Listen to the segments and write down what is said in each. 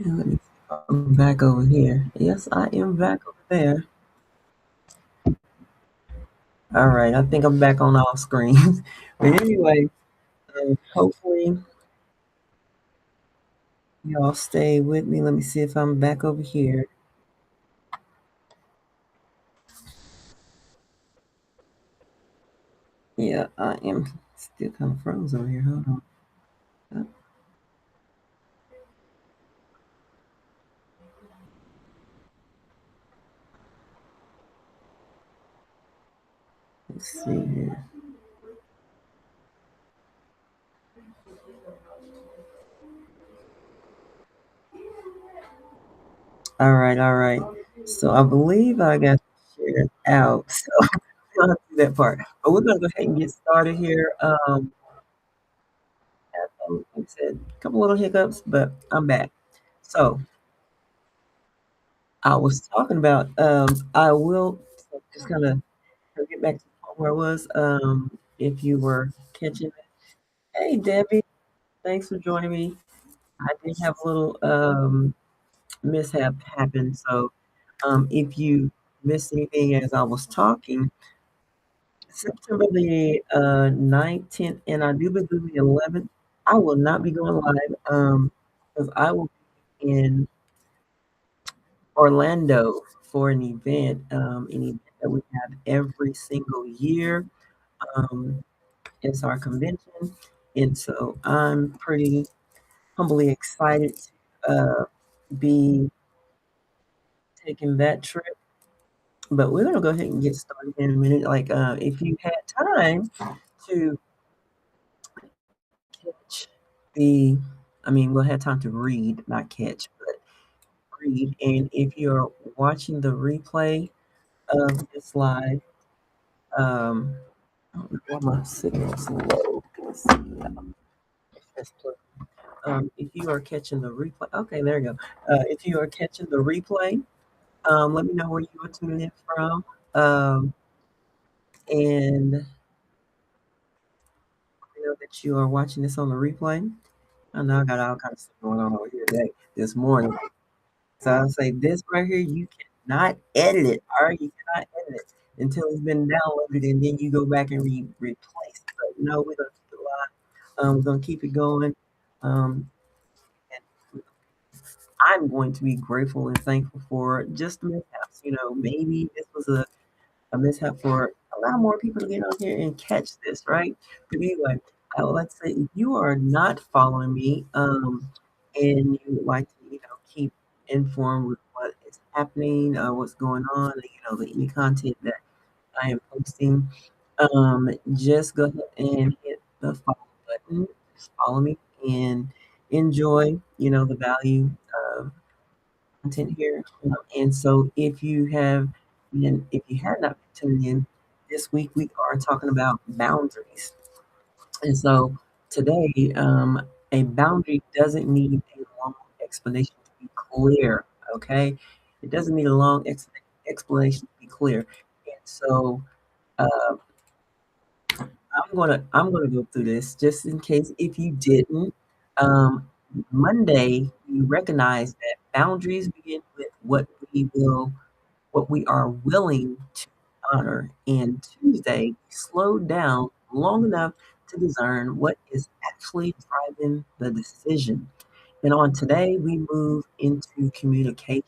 Let me see if I'm back over here. Yes, I am back over there. All right, I think I'm back on all screens. But anyway, hopefully y'all stay with me. Let me see if I'm back over here. Yeah, I am still kind of frozen over here. Hold on. Uh, Let's see here. All right, all right. So I believe I got shared out. So we'll have to do that part. But we're gonna go ahead and get started here. Like I said, a couple little hiccups, but I'm back. So I was talking about, I will just kind of get back to the point where I was. If you were catching it. Hey, Debbie, thanks for joining me. I did have a little mishap happen. So if you missed anything as I was talking, September the 19th, and I do believe the 11th, I will not be going live because I will be in Orlando for an event that we have every single year. Um, it's our convention, and so I'm pretty humbly excited to be taking that trip. But we're gonna go ahead and get started in a minute. Like, if you had time to catch the, I mean, we'll have time to read, not catch, but read. And if you're watching the replay of this live, um, I don't know why my signal's low. Let's see. Let's put if you are catching the replay, okay, there you go. If you are catching the replay, let me know where you are tuning in from. And I know that you are watching this on the replay. I know I got all kinds of stuff going on over here today, this morning. So I'll say this right here, you cannot edit it. All right, you cannot edit it until it's been downloaded, and then you go back and replace it. But no, we're gonna keep it live. We're gonna keep it going. And I'm going to be grateful and thankful for just the mishaps. Maybe this was a mishap for allow more people to get on here and catch this, right? But anyway, let's say if you are not following me, and you would like to, keep informed with what is happening, what's going on, any content that I am posting, just go ahead and hit the follow button. Just follow me and enjoy, the value of content here. And so if you have not been tuning in, this week we are talking about boundaries. And so today, a boundary doesn't need a long explanation to be clear. Okay, it doesn't need a long explanation to be clear. And so uh, I'm gonna go through this just in case if you didn't. Um, Monday, we recognize that boundaries begin with what we are willing to honor. And Tuesday, we slow down long enough to discern what is actually driving the decision. And on today, we move into communication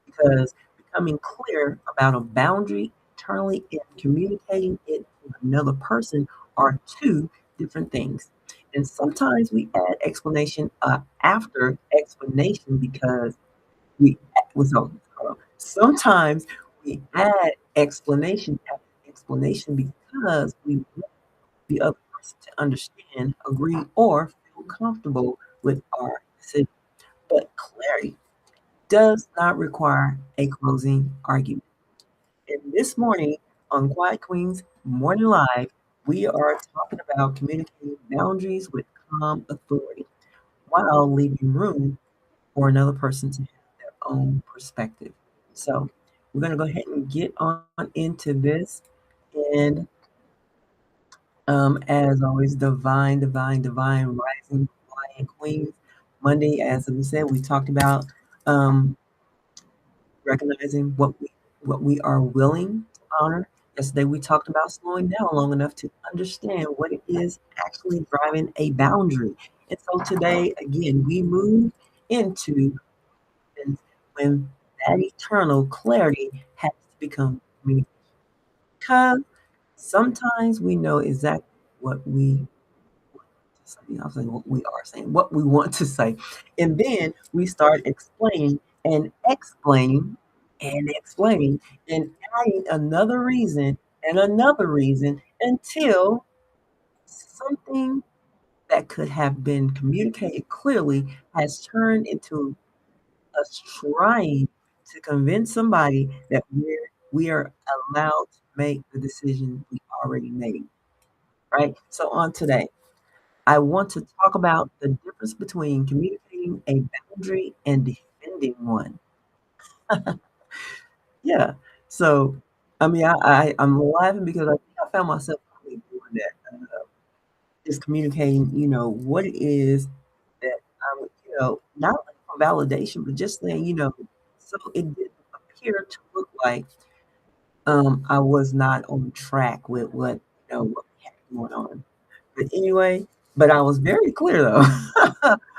because becoming clear about a boundary internally and communicating it to another person are two different things. And sometimes we add explanation after explanation because we so sometimes we add explanation after explanation because we want the other person to understand, agree, or feel comfortable with our decision. But clarity does not require a closing argument. And this morning on Quiet Queens Morning Live, we are talking about communicating boundaries with calm authority while leaving room for another person to have their own perspective. So we're going to go ahead and get on into this. And as always, divine, divine, divine, rising, flying queens. Monday, as we said, we talked about um, recognizing what we are willing to honor. Yesterday, we talked about slowing down long enough to understand what it is actually driving a boundary. And so today, again, we move into when that eternal clarity has to become communication. Because sometimes we know exactly what we say. I was saying what we are saying, what we want to say. And then we start explaining and explaining and explaining and adding another reason until something that could have been communicated clearly has turned into us trying to convince somebody that we are allowed to make the decision we already made, right? So on today, I want to talk about the difference between communicating a boundary and defending one. Yeah. So, I mean, I'm laughing because I think I found myself probably doing that, just communicating, what it is that not only for validation, but just saying, so it didn't appear to look like I was not on track with what we had going on. But anyway, I was very clear though.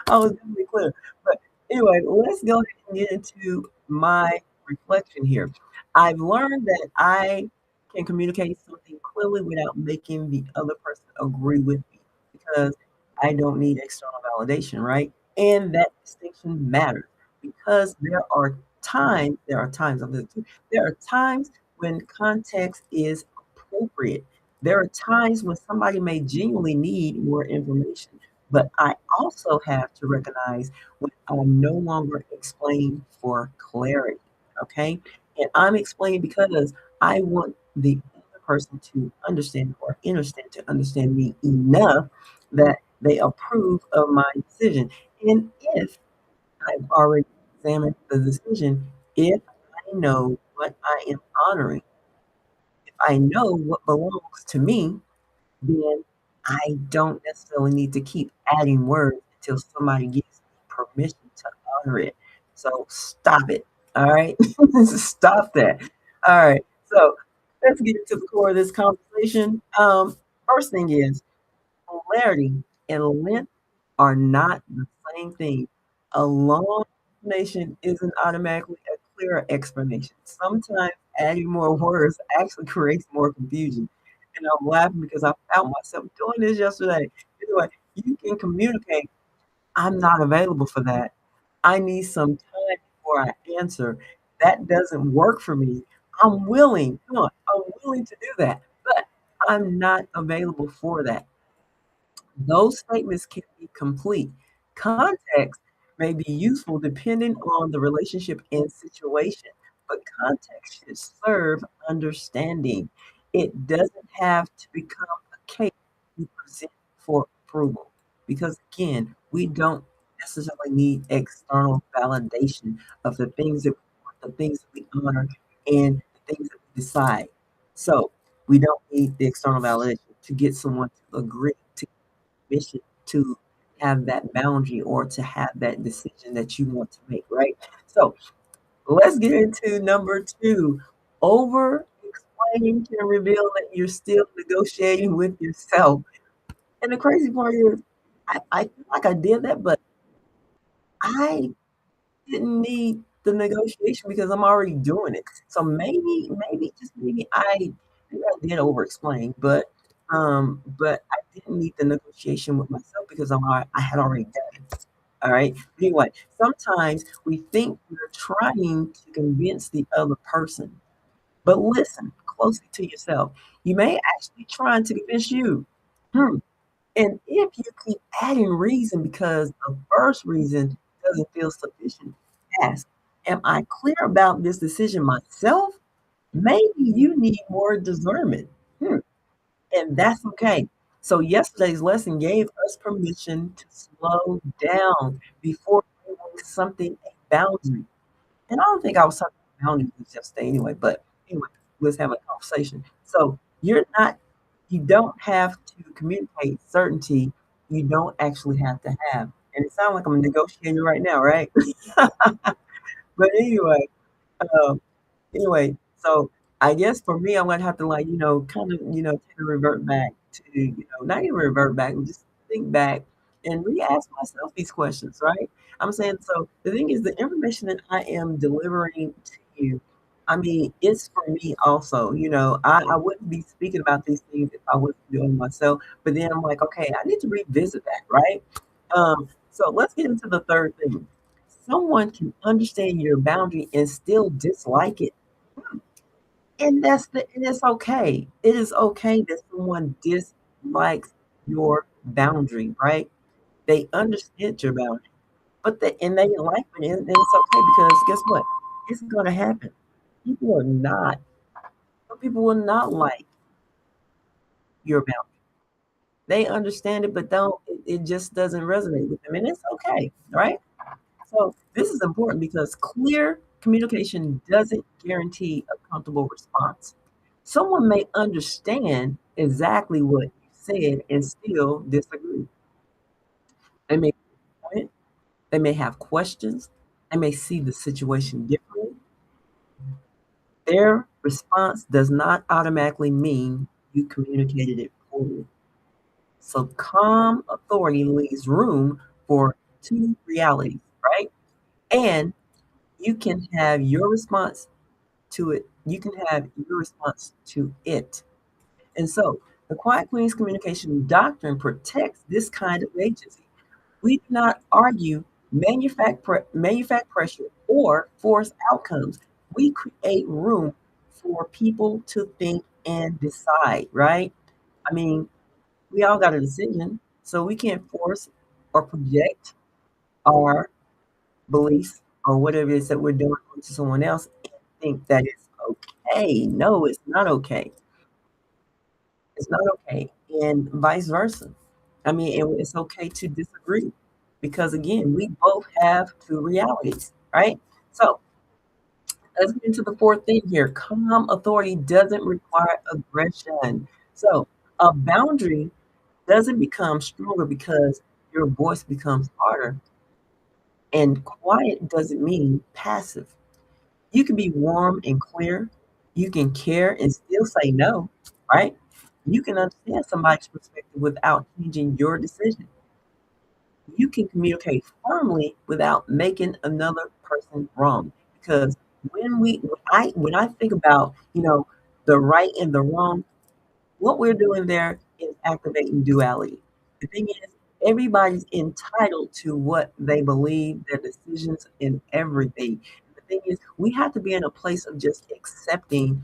I was definitely clear. But anyway, let's go ahead and get into my reflection here. I've learned that I can communicate something clearly without making the other person agree with me because I don't need external validation, right? And that distinction matters because there are times when context is appropriate. There are times when somebody may genuinely need more information, but I also have to recognize when I'm no longer explaining for clarity. Okay. And I'm explaining because I want the other person to understand or understand to understand me enough that they approve of my decision. And if I've already examined the decision, if I know what I am honoring, if I know what belongs to me, then I don't necessarily need to keep adding words until somebody gives me permission to honor it. So stop it. All right. Stop that. All right. So let's get into the core of this conversation. First thing is polarity and length are not the same thing. A long explanation isn't automatically a clearer explanation. Sometimes adding more words actually creates more confusion. And I'm laughing because I found myself doing this yesterday. Anyway, you can communicate. I'm not available for that. I need some time before I answer. That doesn't work for me. I'm willing, come on, I'm willing to do that, but I'm not available for that. Those statements can be complete. Context may be useful depending on the relationship and situation, but context should serve understanding. It doesn't have to become a case you present for approval because, again, we don't necessarily need external validation of the things that we want, the things that we honor, and the things that we decide. So, we don't need the external validation to get someone to agree to permission to have that boundary or to have that decision that you want to make, right? So let's get into number two. Over explaining can reveal that you're still negotiating with yourself. And the crazy part is, I feel like I did that, but I didn't need the negotiation because I'm already doing it. So maybe just maybe I did over explain, but I didn't need the negotiation with myself because I had already done it. All right. Anyway, sometimes we think we're trying to convince the other person, but listen closely to yourself. You may actually trying to convince you. Hmm. And if you keep adding reason because the first reason doesn't feel sufficient, ask, am I clear about this decision myself? Maybe you need more discernment. Hmm. And that's okay. So yesterday's lesson gave us permission to slow down before making something a boundary. And I don't think I was talking about boundaries yesterday anyway, but anyway, let's have a conversation. So you don't have to communicate certainty you don't actually have to have. and it sounds like I'm negotiating right now, right? But um, so I guess for me, I'm gonna have to like, kind of, kind of revert back to, not even revert back, but just think back and re-ask myself these questions, right? I'm saying, so the thing is, the information that I am delivering to you, I mean, it's for me also. I wouldn't be speaking about these things if I wasn't doing it myself. But then I'm like, okay, I need to revisit that, right? So let's get into the third thing. Someone can understand your boundary and still dislike it. And it's okay. It is okay that someone dislikes your boundary, right? They understand your boundary, but they like it, and it's okay because guess what? It's gonna happen. People are not. Some people will not like your boundary. They understand it, but don't. It just doesn't resonate with them, and it's okay, right? So this is important because clear communication doesn't guarantee a comfortable response. Someone may understand exactly what you said and still disagree. They may point, they may have questions, they may see the situation differently. Their response does not automatically mean you communicated it poorly. So calm authority leaves room for two realities, right? And you can have your response to it. You can have your response to it. And so the Quiet Queen's communication doctrine protects this kind of agency. We do not argue, manufacture pressure, or force outcomes. We create room for people to think and decide, right? I mean, we all got a decision, so we can't force or project our beliefs or whatever it is that we're doing onto someone else and think that it's okay. No, it's not okay. It's not okay, and vice versa. I mean, it's okay to disagree because again, we both have two realities, right? So let's get into the fourth thing here. Calm authority doesn't require aggression. So a boundary doesn't become stronger because your voice becomes harder, and quiet doesn't mean passive. You can be warm and clear. You can care and still say no, right? You can understand somebody's perspective without changing your decision. You can communicate firmly without making another person wrong. Because when I think about, the right and the wrong, what we're doing there is activating duality. The thing is, everybody's entitled to what they believe, their decisions, and everything. The thing is, we have to be in a place of just accepting,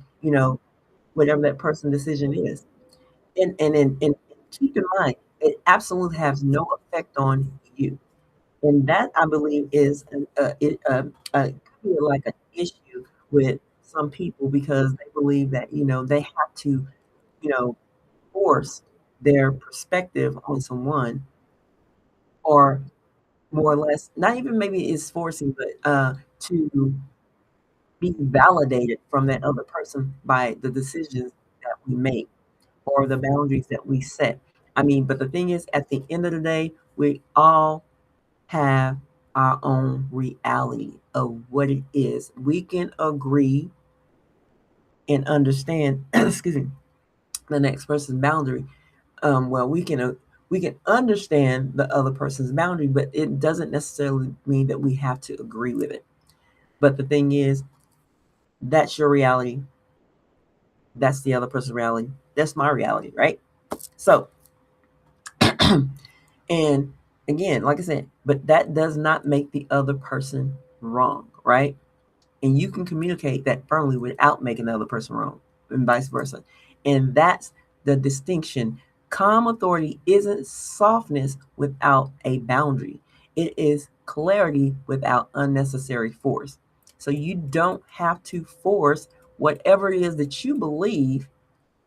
whatever that person's decision is. And keep in mind, it absolutely has no effect on you. And that I believe is could be like an issue with some people because they believe that they have to you know force their perspective on someone, or more or less, not even maybe it's forcing, but to be validated from that other person by the decisions that we make or the boundaries that we set. I mean, but the thing is, at the end of the day, we all have our own reality of what it is. We can agree and understand, excuse me, the next person's boundary. Well, we can understand the other person's boundary, but it doesn't necessarily mean that we have to agree with it. But the thing is, that's your reality. That's the other person's reality. That's my reality, right? So, and again, like I said, but that does not make the other person wrong, right? And you can communicate that firmly without making the other person wrong, and vice versa. And that's the distinction. Calm authority isn't softness without a boundary, it is clarity without unnecessary force. So you don't have to force whatever it is that you believe,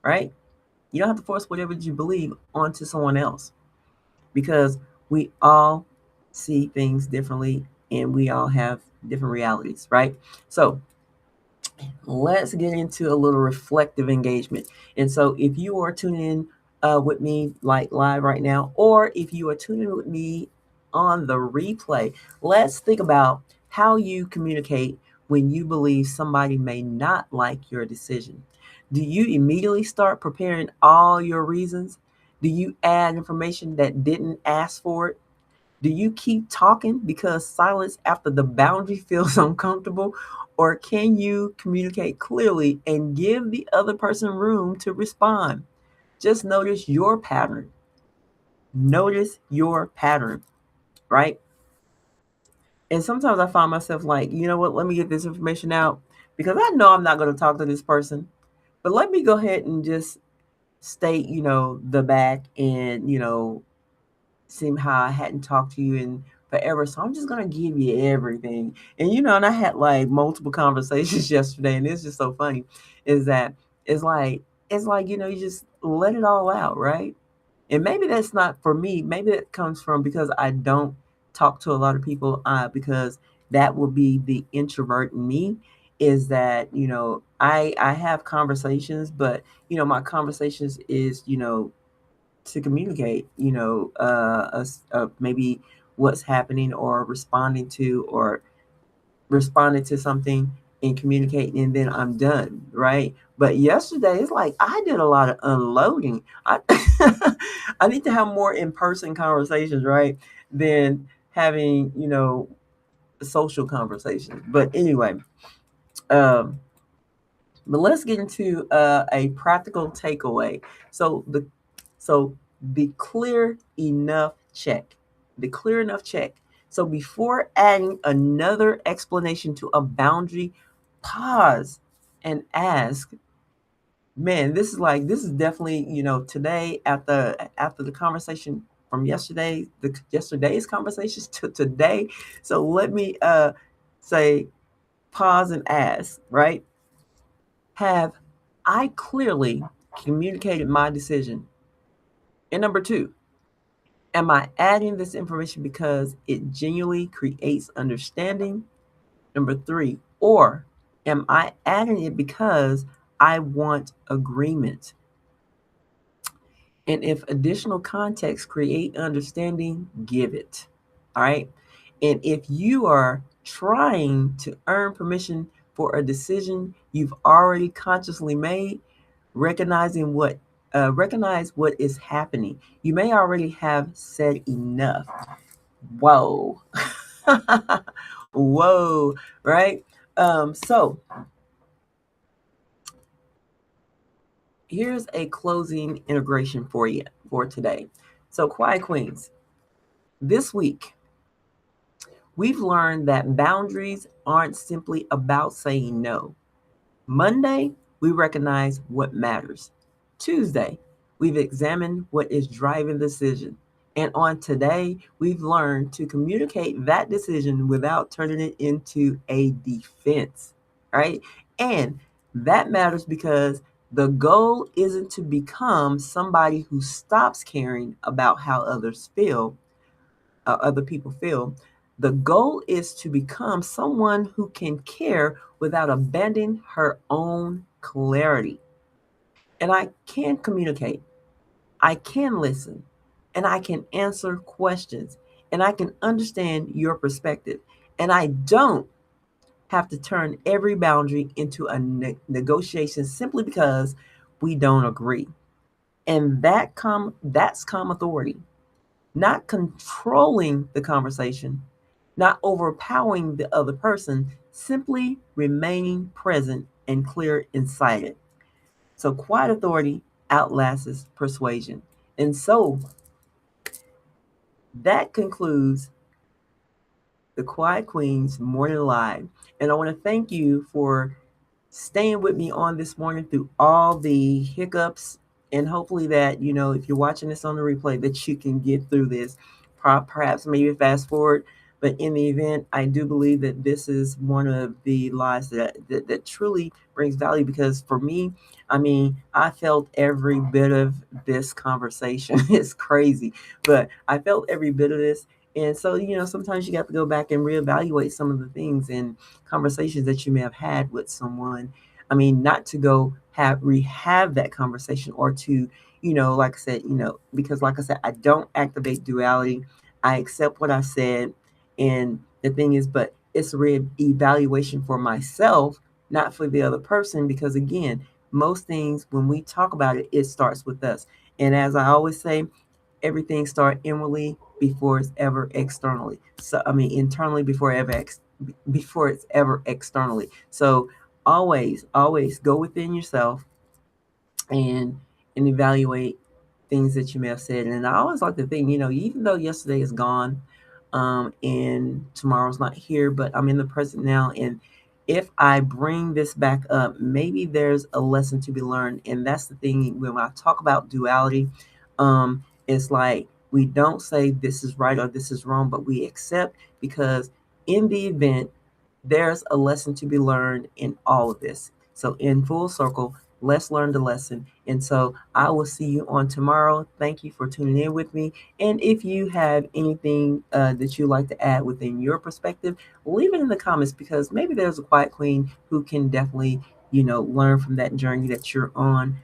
right? You don't have to force whatever you believe onto someone else because we all see things differently and we all have different realities, right? So let's get into a little reflective engagement. And so, if you are tuning in with me like live right now, or if you are tuning in with me on the replay. Let's think about how you communicate when you believe somebody may not like your decision. Do you immediately start preparing all your reasons? Do you add information that didn't ask for it? Do you keep talking because silence after the boundary feels uncomfortable? Or can you communicate clearly and give the other person room to respond? Just notice your pattern. Notice your pattern, right? And sometimes I find myself like, you know what, let me get this information out because I know I'm not going to talk to this person. But let me go ahead and just state, the back and, seem how I hadn't talked to you in forever. So I'm just gonna give you everything. And I had like multiple conversations yesterday, and it's just so funny, is that it's like you just let it all out, right? And maybe that's not for me. Maybe that comes from because I don't talk to a lot of people, because that will be the introvert in me. Is that I have conversations, but my conversations is to communicate, maybe what's happening or responding to something and communicating, and then I'm done, right? But yesterday, it's like I did a lot of unloading. I I need to have more in-person conversations, right? Than having, social conversations. But anyway, um, but let's get into a practical takeaway. So the clear enough check. The clear enough check. So before adding another explanation to a boundary, pause and ask, man, this is definitely, today after the conversation from yesterday's conversations to today. So let me say pause and ask, right? Have I clearly communicated my decision? And number two, am I adding this information because it genuinely creates understanding? Number three, or am I adding it because I want agreement? And if additional context create understanding, give it. All right. And if you are trying to earn permission for a decision you've already consciously made, recognize what is happening. You may already have said enough. Whoa. Whoa, right? So here's a closing integration for you for today. So, Quiet Queens, this week we've learned that boundaries aren't simply about saying no. Monday, we recognize what matters. Tuesday, we've examined what is driving the decision. And on today, we've learned to communicate that decision without turning it into a defense, right? And that matters because the goal isn't to become somebody who stops caring about how other people feel. The goal is to become someone who can care without abandoning her own clarity. And I can communicate, I can listen, and I can answer questions, and I can understand your perspective. And I don't have to turn every boundary into a negotiation simply because we don't agree. And that's calm authority, not controlling the conversation, not overpowering the other person, simply remaining present and clear inside it. So quiet authority outlasts persuasion. And so that concludes the Quiet Queen's Morning Live. And I want to thank you for staying with me on this morning through all the hiccups, and hopefully that if you're watching this on the replay that you can get through this, perhaps maybe fast forward. But in the event, I do believe that this is one of the lives that truly brings value, because for me, I mean, I felt every bit of this conversation. It's crazy, but I felt every bit of this. And so, sometimes you got to go back and reevaluate some of the things and conversations that you may have had with someone. I mean, not to go rehab that conversation, or to, like I said, because like I said, I don't activate duality. I accept what I said. And the thing is, but it's a re-evaluation for myself, not for the other person, because again, most things when we talk about it, it starts with us. And as I always say, everything starts inwardly before it's ever externally. So I mean internally before it's ever externally. So always go within yourself and evaluate things that you may have said. And I always like to think, even though yesterday is gone, and tomorrow's not here, but I'm in the present now. And if I bring this back up, maybe there's a lesson to be learned. And that's the thing when I talk about duality, it's like we don't say this is right or this is wrong, but we accept, because in the event there's a lesson to be learned in all of this. So, in full circle, let's learn the lesson. And so, I will see you on tomorrow. Thank you for tuning in with me. And if you have anything that you'd like to add within your perspective, leave it in the comments, because maybe there's a quiet queen who can definitely, learn from that journey that you're on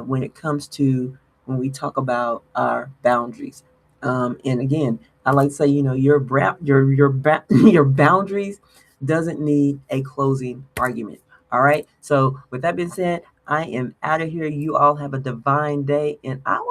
when it comes to when we talk about our boundaries. And again, I like to say, your boundaries doesn't need a closing argument. All right. So with that being said, I am out of here. You all have a divine day, and I will